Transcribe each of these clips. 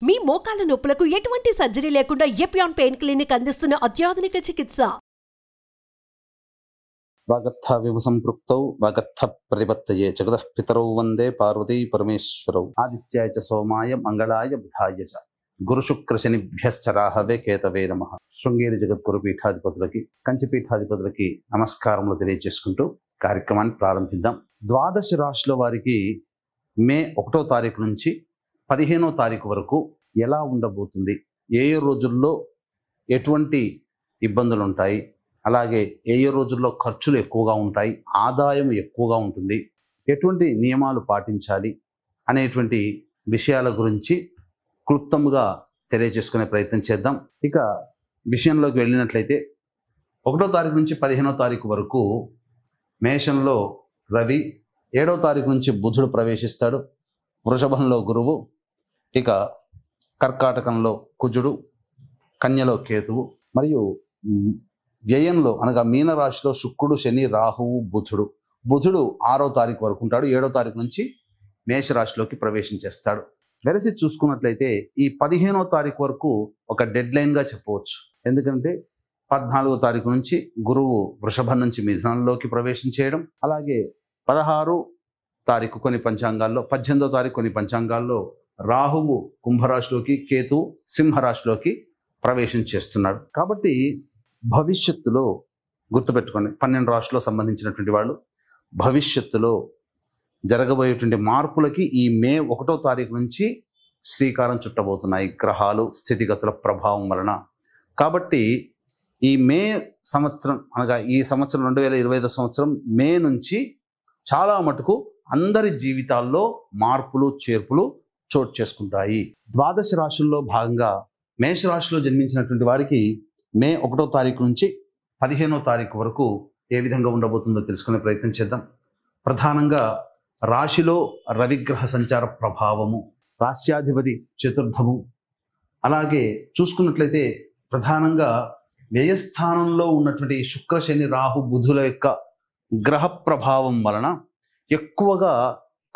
మీ మోకాల నొప్పులకు ఎటువంటి సర్జరీ లేకుండా ఎపియాన్ పెయిన్ క్లినిక్ అందిస్తున్న అత్యాధునిక చికిత్స. వాగర్థ విభుసంపృక్తౌ వాగర్థ ప్రతిపత్తయే జగతః పితరౌ వందే పార్వతీ పరమేశ్వరౌ. ఆదిత్యాయ చ సోమాయ మంగళాయ బుధాయ చ గురు శుక్ర శనిభ్యశ్చ రాహవే కేతవే నమః. శృంగేరి జగద్గురు పీఠాధిపతులకి, కంచి పీఠాధిపతులకి నమస్కారములు తెలియజేసుకుంటూ కార్యక్రమాన్ని ప్రారంభిద్దాం. ద్వాదశ రాశుల వారికి మే 1వ తారీఖు నుంచి 15వ తారీఖు వరకు ఎలా ఉండబోతుంది, ఏ రోజుల్లో ఎటువంటి ఇబ్బందులు ఉంటాయి, అలాగే ఏ రోజుల్లో ఖర్చులు ఎక్కువగా ఉంటాయి, ఆదాయం ఎక్కువగా ఉంటుంది, ఎటువంటి నియమాలు పాటించాలి అనేటువంటి విషయాల గురించి క్లుప్తంగా తెలియజేసుకునే ప్రయత్నం చేద్దాం. ఇక విషయంలోకి వెళ్ళినట్లయితే 1వ తారీఖు నుంచి 15వ తారీఖు వరకు మేషంలో రవి, 7వ తారీఖు నుంచి బుధుడు ప్రవేశిస్తాడు, వృషభంలో గురువు, ఇక కర్కాటకంలో కుజుడు, కన్యలో కేతువు, మరియు వ్యయంలో అనగా మీనరాశిలో శుక్రుడు, శని, రాహువు, బుధుడు 6వ తారీఖు వరకు ఉంటాడు. 7వ తారీఖు నుంచి మేషరాశిలోకి ప్రవేశించేస్తాడు. వెరసి చూసుకున్నట్లయితే ఈ 15వ తారీఖు వరకు ఒక డెడ్ లైన్గా చెప్పవచ్చు. ఎందుకంటే 14వ తారీఖు నుంచి గురువు వృషభం నుంచి మిథునంలోకి ప్రవేశం చేయడం, అలాగే 16వ తారీఖు కొన్ని పంచాంగాల్లో, 18వ తారీఖు కొన్ని పంచాంగాల్లో రాహువు కుంభరాశిలోకి, కేతువు సింహరాశిలోకి ప్రవేశం చేస్తున్నాడు. కాబట్టి భవిష్యత్తులో గుర్తుపెట్టుకోండి, 12 రాశుల్లో సంబంధించినటువంటి వాళ్ళు భవిష్యత్తులో జరగబోయేటువంటి మార్పులకి ఈ మే 1వ తారీఖు నుంచి శ్రీకారం చుట్టబోతున్నాయి గ్రహాలు స్థితిగతుల ప్రభావం వలన. కాబట్టి ఈ మే సంవత్సరం అనగా ఈ సంవత్సరం 2025 సంవత్సరం మే నుంచి చాలా మటుకు అందరి జీవితాల్లో మార్పులు చేర్పులు చోటు చేసుకుంటాయి. ద్వాదశ రాశుల్లో భాగంగా మేషరాశిలో జన్మించినటువంటి వారికి మే 1వ తారీఖు నుంచి 15వ తారీఖు వరకు ఏ విధంగా ఉండబోతుందో తెలుసుకునే ప్రయత్నం చేద్దాం. ప్రధానంగా రాశిలో రవిగ్రహ సంచార ప్రభావము, రాశ్యాధిపతి చతుర్థము, అలాగే చూసుకున్నట్లయితే ప్రధానంగా వ్యయస్థానంలో ఉన్నటువంటి శుక్ర, శని, రాహు, బుధుల యొక్క గ్రహ ప్రభావం వలన ఎక్కువగా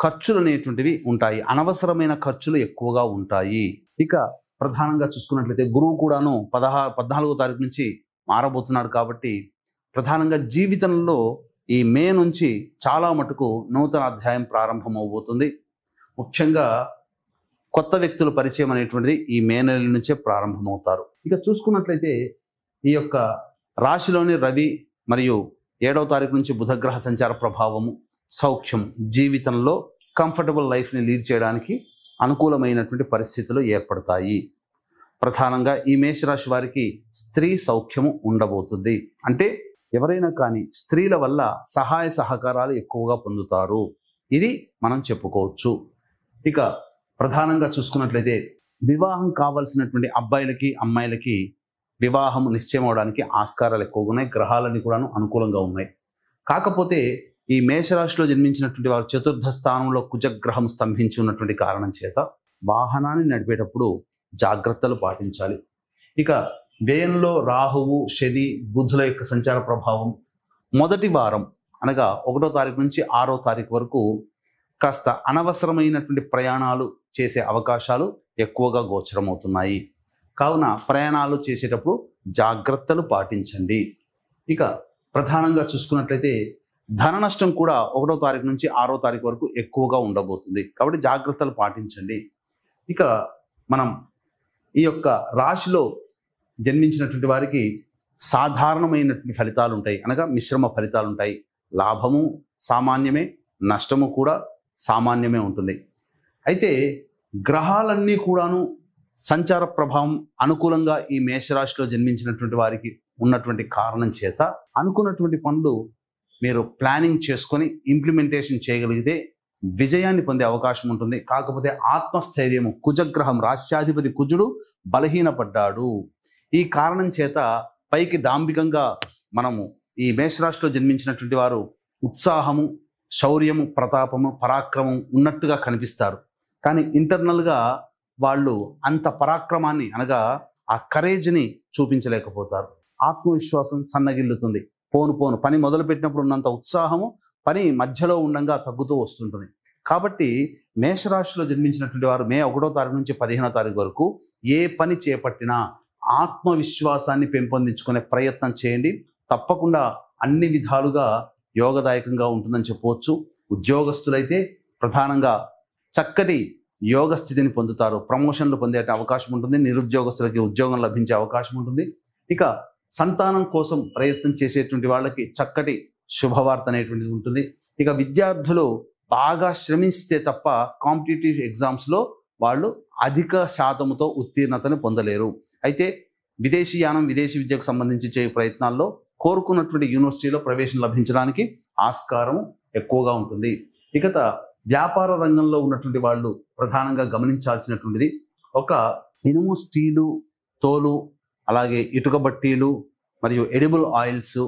ఖర్చులు అనేటువంటివి ఉంటాయి, అనవసరమైన ఖర్చులు ఎక్కువగా ఉంటాయి. ఇక ప్రధానంగా చూసుకున్నట్లయితే గురువు కూడాను 14వ తారీఖు నుంచి మారబోతున్నాడు. కాబట్టి ప్రధానంగా జీవితంలో ఈ మే నుంచి చాలా మటుకు నూతన అధ్యాయం ప్రారంభమవబోతుంది. ముఖ్యంగా కొత్త వ్యక్తుల పరిచయం అనేటువంటిది ఈ మే నెల నుంచే ప్రారంభమవుతారు. ఇక చూసుకున్నట్లయితే ఈ యొక్క రాశిలోని రవి మరియు 7వ తారీఖు నుంచి బుధగ్రహ సంచార ప్రభావము, సౌఖ్యం, జీవితంలో కంఫర్టబుల్ లైఫ్ని లీడ్ చేయడానికి అనుకూలమైనటువంటి పరిస్థితులు ఏర్పడతాయి. ప్రధానంగా ఈ మేషరాశి వారికి స్త్రీ సౌఖ్యము ఉండబోతుంది. అంటే ఎవరైనా కానీ స్త్రీల వల్ల సహాయ సహకారాలు ఎక్కువగా పొందుతారు, ఇది మనం చెప్పుకోవచ్చు. ఇక ప్రధానంగా చూసుకున్నట్లయితే వివాహం కావాల్సినటువంటి అబ్బాయిలకి అమ్మాయిలకి వివాహం నిశ్చయం అవడానికి ఆస్కారాలు ఎక్కువగా ఉన్నాయి, గ్రహాలన్నీ కూడాను అనుకూలంగా ఉన్నాయి. కాకపోతే ఈ మేషరాశిలో జన్మించినటువంటి వారు చతుర్థ స్థానంలో కుజగ్రహం స్తంభించి ఉన్నటువంటి కారణం చేత వాహనాన్ని నడిపేటప్పుడు జాగ్రత్తలు పాటించాలి. ఇక వ్యయంలో రాహువు, శని, బుధుల యొక్క సంచార ప్రభావం మొదటి వారం అనగా 1వ తారీఖు నుంచి 6వ తారీఖు వరకు కాస్త అనవసరమైనటువంటి ప్రయాణాలు చేసే అవకాశాలు ఎక్కువగా గోచరమవుతున్నాయి. కావున ప్రయాణాలు చేసేటప్పుడు జాగ్రత్తలు పాటించండి. ఇక ప్రధానంగా చూసుకున్నట్లయితే ధన నష్టం కూడా 1వ తారీఖు నుంచి 6వ తారీఖు వరకు ఎక్కువగా ఉండబోతుంది. కాబట్టి జాగ్రత్తలు పాటించండి. ఇక మనం ఈ యొక్క రాశిలో జన్మించినటువంటి వారికి సాధారణమైనటువంటి ఫలితాలు ఉంటాయి, అనగా మిశ్రమ ఫలితాలు ఉంటాయి. లాభము సామాన్యమే, నష్టము కూడా సామాన్యమే ఉంటుంది. అయితే గ్రహాలన్నీ కూడాను సంచార ప్రభావం అనుకూలంగా ఈ మేషరాశిలో జన్మించినటువంటి వారికి ఉన్నటువంటి కారణం చేత అనుకున్నటువంటి పనులు మీరు ప్లానింగ్ చేసుకొని ఇంప్లిమెంటేషన్ చేయగలిగితే విజయాన్ని పొందే అవకాశం ఉంటుంది. కాకపోతే ఆత్మస్థైర్యము, కుజగ్రహం రాశ్యాధిపతి కుజుడు బలహీనపడ్డాడు. ఈ కారణం చేత పైకి డాంబికంగా మనము ఈ మేషరాశిలో జన్మించినటువంటి వారు ఉత్సాహము, శౌర్యము, ప్రతాపము, పరాక్రమం ఉన్నట్టుగా కనిపిస్తారు. కానీ ఇంటర్నల్గా వాళ్ళు అంత పరాక్రమాన్ని అనగా ఆ కరేజ్ని చూపించలేకపోతారు. ఆత్మవిశ్వాసం సన్నగిల్లుతుంది. పోను పని మొదలు పెట్టినప్పుడు ఉన్నంత ఉత్సాహము పని మధ్యలో ఉండంగా తగ్గుతూ వస్తుంటుంది. కాబట్టి మేషరాశిలో జన్మించినటువంటి వారు మే 1వ తారీఖు నుంచి 15వ తారీఖు వరకు ఏ పని చేపట్టినా ఆత్మవిశ్వాసాన్ని పెంపొందించుకునే ప్రయత్నం చేయండి. తప్పకుండా అన్ని విధాలుగా యోగదాయకంగా ఉంటుందని చెప్పవచ్చు. ఉద్యోగస్తులైతే ప్రధానంగా చక్కటి యోగ స్థితిని పొందుతారు. ప్రమోషన్లు పొందే అవకాశం ఉంటుంది. నిరుద్యోగస్తులకి ఉద్యోగం లభించే అవకాశం ఉంటుంది. ఇక సంతానం కోసం ప్రయత్నం చేసేటువంటి వాళ్ళకి చక్కటి శుభవార్త అనేటువంటిది ఉంటుంది. ఇక విద్యార్థులు బాగా శ్రమిస్తే తప్ప కాంపిటేటివ్ ఎగ్జామ్స్లో వాళ్ళు అధిక శాతంతో ఉత్తీర్ణతను పొందలేరు. అయితే విదేశీయానం, విదేశీ విద్యకు సంబంధించి చేయే ప్రయత్నాల్లో కోరుకున్నటువంటి యూనివర్సిటీలో ప్రవేశం లభించడానికి ఆస్కారం ఎక్కువగా ఉంటుంది. ఇక వ్యాపార రంగంలో ఉన్నటువంటి వాళ్ళు ప్రధానంగా గమనించాల్సినటువంటిది ఒక ఇనుము, స్టీలు, తోలు, అలాగే ఇటుక బట్టీలు మరియు ఎడిబుల్ ఆయిల్స్,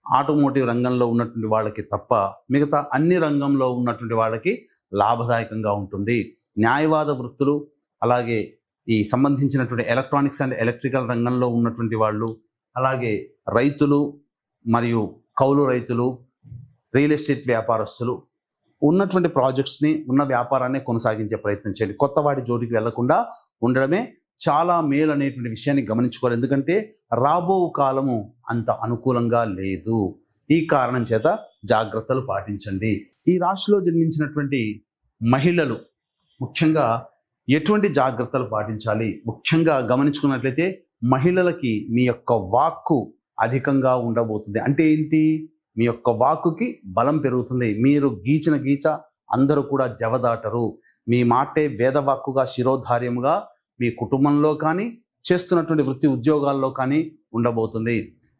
ఆటోమోటివ్ రంగంలో ఉన్నటువంటి వాళ్ళకి తప్ప మిగతా అన్ని రంగంలో ఉన్నటువంటి వాళ్ళకి లాభదాయకంగా ఉంటుంది. న్యాయవాద వృత్తులు, అలాగే ఈ సంబంధించినటువంటి ఎలక్ట్రానిక్స్ అండ్ ఎలక్ట్రికల్ రంగంలో ఉన్నటువంటి వాళ్ళు, అలాగే రైతులు మరియు కౌలు రైతులు, రియల్ ఎస్టేట్ వ్యాపారస్తులు ఉన్నటువంటి ప్రాజెక్ట్స్ని, ఉన్న వ్యాపారాన్ని కొనసాగించే ప్రయత్నం చేయండి. కొత్త వాటి జోలికి వెళ్లకుండా ఉండడమే చాలా మేలు అనేటువంటి విషయాన్ని గమనించుకోవాలి. ఎందుకంటే రాబో కాలము అంత అనుకూలంగా లేదు. ఈ కారణం చేత జాగ్రత్తలు పాటించండి. ఈ రాశిలో జన్మించినటువంటి మహిళలు ముఖ్యంగా ఎటువంటి జాగ్రత్తలు పాటించాలి? ముఖ్యంగా గమనించుకున్నట్లయితే మహిళలకి మీ యొక్క వాక్కు అధికంగా ఉండబోతుంది. అంటే ఏంటి? మీ యొక్క వాక్కుకి బలం పెరుగుతుంది. మీరు గీచిన గీచ అందరూ కూడా జవదాటరు. మీ మాటే వేదవాక్కుగా, శిరోధార్యముగా మీ కుటుంబంలో కానీ, చేస్తున్నటువంటి వృత్తి ఉద్యోగాల్లో కానీ ఉండబోతుంది.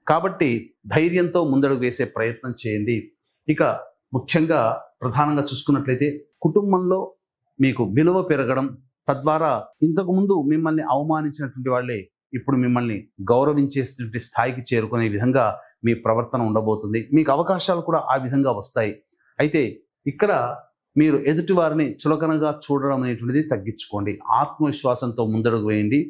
కాబట్టి ధైర్యంతో ముందడుగు వేసే ప్రయత్నం చేయండి. ఇక ముఖ్యంగా ప్రధానంగా చూసుకున్నట్లయితే కుటుంబంలో మీకు విలువ పెరగడం, తద్వారా ఇంతకుముందు మిమ్మల్ని అవమానించినటువంటి వాళ్ళే ఇప్పుడు మిమ్మల్ని గౌరవించేటువంటి స్థాయికి చేరుకునే విధంగా మీ ప్రవర్తన ఉండబోతుంది. మీకు అవకాశాలు కూడా ఆ విధంగా వస్తాయి. అయితే ఇక్కడ మీరు ఎదుటి వారిని చులకనగా చూడడం అనేటువంటిది తగ్గించుకోండి. ఆత్మవిశ్వాసంతో ముందడుగు వేయండి.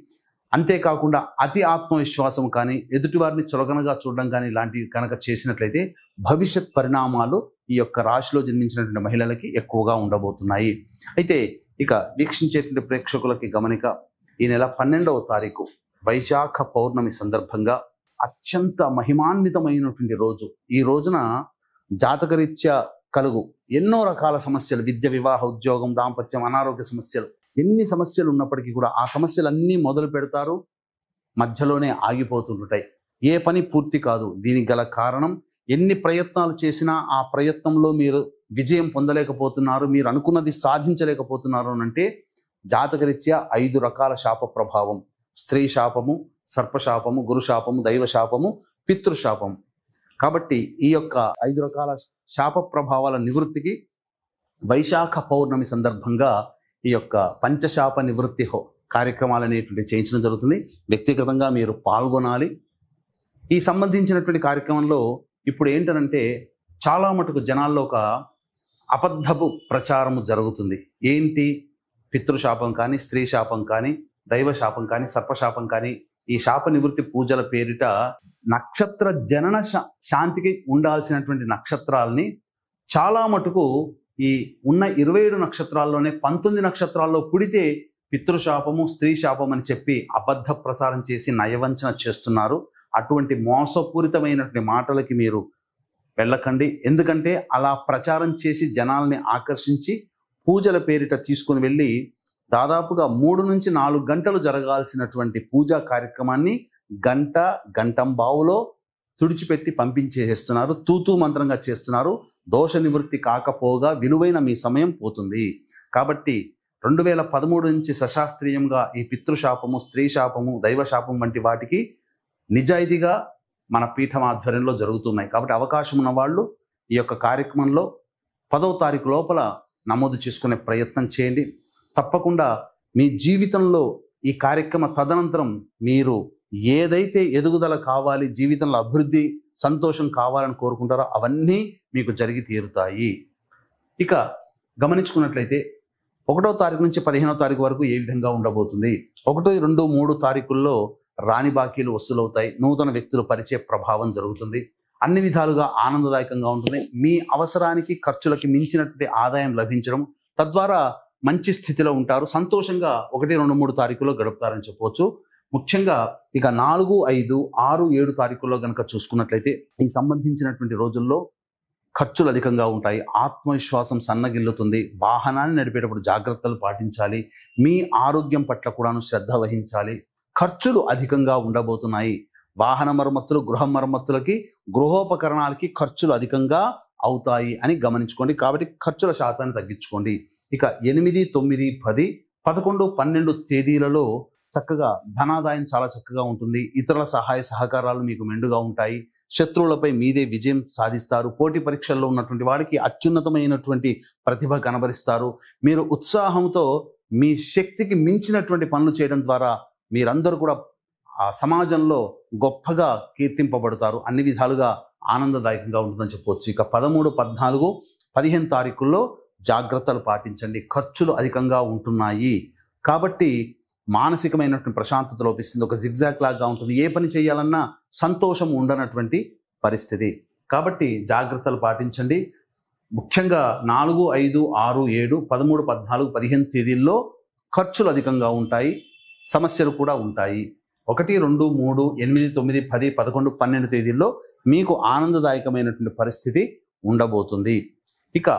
అంతేకాకుండా అతి ఆత్మవిశ్వాసం కానీ, ఎదుటి వారిని చులకనగా చూడడం కానీ ఇలాంటివి కనుక చేసినట్లయితే భవిష్యత్ పరిణామాలు ఈ యొక్క రాశిలో జన్మించినటువంటి మహిళలకి ఎక్కువగా ఉండబోతున్నాయి. అయితే ఇక వీక్షించేటువంటి ప్రేక్షకులకి గమనిక, ఈ నెల 12వ తారీఖు వైశాఖ పౌర్ణమి సందర్భంగా అత్యంత మహిమాన్వితమైనటువంటి రోజు. ఈ రోజున జాతకరీత్యా కలుగు ఎన్నో రకాల సమస్యలు, విద్య, వివాహ, ఉద్యోగం, దాంపత్యం, అనారోగ్య సమస్యలు, ఎన్ని సమస్యలు ఉన్నప్పటికీ కూడా ఆ సమస్యలన్నీ మొదలు పెడతారు, మధ్యలోనే ఆగిపోతుంటాయి. ఏ పని పూర్తి కాదు. దీనికి గల కారణం ఎన్ని ప్రయత్నాలు చేసినా ఆ ప్రయత్నంలో మీరు విజయం పొందలేకపోతున్నారు, మీరు అనుకున్నది సాధించలేకపోతున్నారు అంటే జాతకరీత్యా 5 రకాల శాప ప్రభావం: స్త్రీ శాపము, సర్పశాపము, గురుశాపము, దైవశాపము, పితృశాపం. కాబట్టి ఈ యొక్క 5 రకాల శాప ప్రభావాల నివృత్తికి వైశాఖ పౌర్ణమి సందర్భంగా ఈ యొక్క పంచశాప నివృత్తి కార్యక్రమాలు అనేటువంటి చేయించడం జరుగుతుంది. వ్యక్తిగతంగా మీరు పాల్గొనాలి. ఈ సంబంధించినటువంటి కార్యక్రమంలో ఇప్పుడు ఏంటంటే చాలా మటుకు జనాల్లో ఒక అబద్ధపు ప్రచారము జరుగుతుంది. ఏంటి? పితృశాపం కానీ, స్త్రీ శాపం కానీ, దైవశాపం కానీ, సర్పశాపం కానీ, ఈ శాప నివృత్తి పూజల పేరిట నక్షత్ర జనన శాంతికి ఉండాల్సినటువంటి నక్షత్రాలని చాలా మటుకు ఈ ఉన్న 27 నక్షత్రాల్లోనే 19 నక్షత్రాల్లో పుడితే పితృశాపము, స్త్రీ శాపం అని చెప్పి అబద్ధ ప్రచారం చేసి నయవంచన చేస్తున్నారు. అటువంటి మోసపూరితమైనటువంటి మాటలకి మీరు వెళ్ళకండి. ఎందుకంటే అలా ప్రచారం చేసి జనాల్ని ఆకర్షించి పూజల పేరిట తీసుకుని వెళ్ళి దాదాపుగా 3 నుంచి 4 గంటలు జరగాల్సినటువంటి పూజా కార్యక్రమాన్ని గంటంబావులో తుడిచిపెట్టి పంపించేస్తున్నారు. తూతూ మంత్రంగా చేస్తున్నారు. దోష నివృత్తి కాకపోగా విలువైన మీ సమయం పోతుంది. కాబట్టి 2013 నుంచి సశాస్త్రీయంగా ఈ పితృశాపము, స్త్రీ శాపము, దైవశాపం వంటి వాటికి నిజాయితీగా మన పీఠం ఆధ్వర్యంలో జరుగుతున్నాయి. కాబట్టి అవకాశం ఉన్న వాళ్ళు ఈ యొక్క కార్యక్రమంలో 10వ తారీఖు లోపల నమోదు చేసుకునే ప్రయత్నం చేయండి. తప్పకుండా మీ జీవితంలో ఈ కార్యక్రమ తదనంతరం మీరు ఏదైతే ఎదుగుదల కావాలి, జీవితంలో అభివృద్ధి, సంతోషం కావాలని కోరుకుంటారో అవన్నీ మీకు జరిగి తీరుతాయి. ఇక గమనించుకున్నట్లయితే 1వ తారీఖు నుంచి 15వ తారీఖు వరకు ఏ విధంగా ఉండబోతుంది? 1, 2, 3 తారీఖుల్లో రాని బాకీలు వసూలవుతాయి. నూతన వ్యక్తుల పరిచయ ప్రభావం జరుగుతుంది. అన్ని విధాలుగా ఆనందదాయకంగా ఉంటుంది. మీ అవసరానికి, ఖర్చులకి మించినటువంటి ఆదాయం లభించడం, తద్వారా మంచి స్థితిలో ఉంటారు. సంతోషంగా 1, 2, 3 తారీఖులో గడుపుతారని చెప్పవచ్చు. ముఖ్యంగా ఇక 4, 5, 6, 7 తారీఖుల్లో కనుక చూసుకున్నట్లయితే ఈ సంబంధించినటువంటి రోజుల్లో ఖర్చులు అధికంగా ఉంటాయి. ఆత్మవిశ్వాసం సన్నగిల్లుతుంది. వాహనాన్ని నడిపేటప్పుడు జాగ్రత్తలు పాటించాలి. మీ ఆరోగ్యం పట్ల కూడాను శ్రద్ధ వహించాలి. ఖర్చులు అధికంగా ఉండబోతున్నాయి. వాహన మరమ్మతులు, గృహ మరమ్మతులకి, గృహోపకరణాలకి ఖర్చులు అధికంగా అవుతాయి అని గమనించుకోండి. కాబట్టి ఖర్చుల శాతాన్ని తగ్గించుకోండి. ఇక 8, 9, 10, 11, 12 తేదీలలో చక్కగా ధనాదాయం చాలా చక్కగా ఉంటుంది. ఇతరుల సహాయ సహకారాలు మీకు మెండుగా ఉంటాయి. శత్రువులపై మీదే విజయం సాధిస్తారు. పోటీ పరీక్షల్లో ఉన్నటువంటి వాడికి అత్యున్నతమైనటువంటి ప్రతిభ కనబరిస్తారు. మీరు ఉత్సాహంతో మీ శక్తికి మించినటువంటి పనులు చేయడం ద్వారా మీరందరూ కూడా ఆ సమాజంలో గొప్పగా కీర్తింపబడతారు. అన్ని విధాలుగా ఆనందదాయకంగా ఉంటుందని చెప్పవచ్చు. ఇక 13, 14, 15 తారీఖుల్లో జాగ్రత్తలు పాటించండి. ఖర్చులు అధికంగా ఉంటున్నాయి కాబట్టి మానసికమైనటువంటి ప్రశాంతత లోపిస్తుంది. ఒక జిగ్జాగ్ లాగా ఉంటుంది. ఏ పని చేయాలన్నా సంతోషం ఉండనటువంటి పరిస్థితి. కాబట్టి జాగ్రత్తలు పాటించండి. ముఖ్యంగా 4, 5, 6, 7, 13, 14, 15 తేదీల్లో ఖర్చులు అధికంగా ఉంటాయి. సమస్యలు కూడా ఉంటాయి. 1, 2, 3, 8, 9, 10, 11, 12 తేదీల్లో మీకు ఆనందదాయకమైనటువంటి పరిస్థితి ఉండబోతుంది. ఇక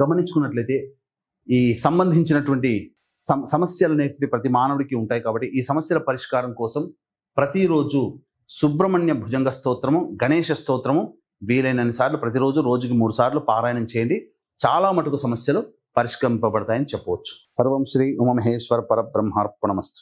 గమనించుకున్నట్లయితే ఈ సంబంధించినటువంటి సమస్యలు అనేటువంటి ప్రతి మానవుడికి ఉంటాయి. కాబట్టి ఈ సమస్యల పరిష్కారం కోసం ప్రతిరోజు సుబ్రహ్మణ్య భుజంగ స్తోత్రము, గణేష స్తోత్రము వీలైనన్ని సార్లు ప్రతిరోజు రోజుకి 3 సార్లు పారాయణం చేయండి. చాలా మటుకు సమస్యలు పరిష్కరింపబడతాయని చెప్పవచ్చు. సర్వం శ్రీ ఉమామహేశ్వర పరబ్రహ్మార్పణమస్తు.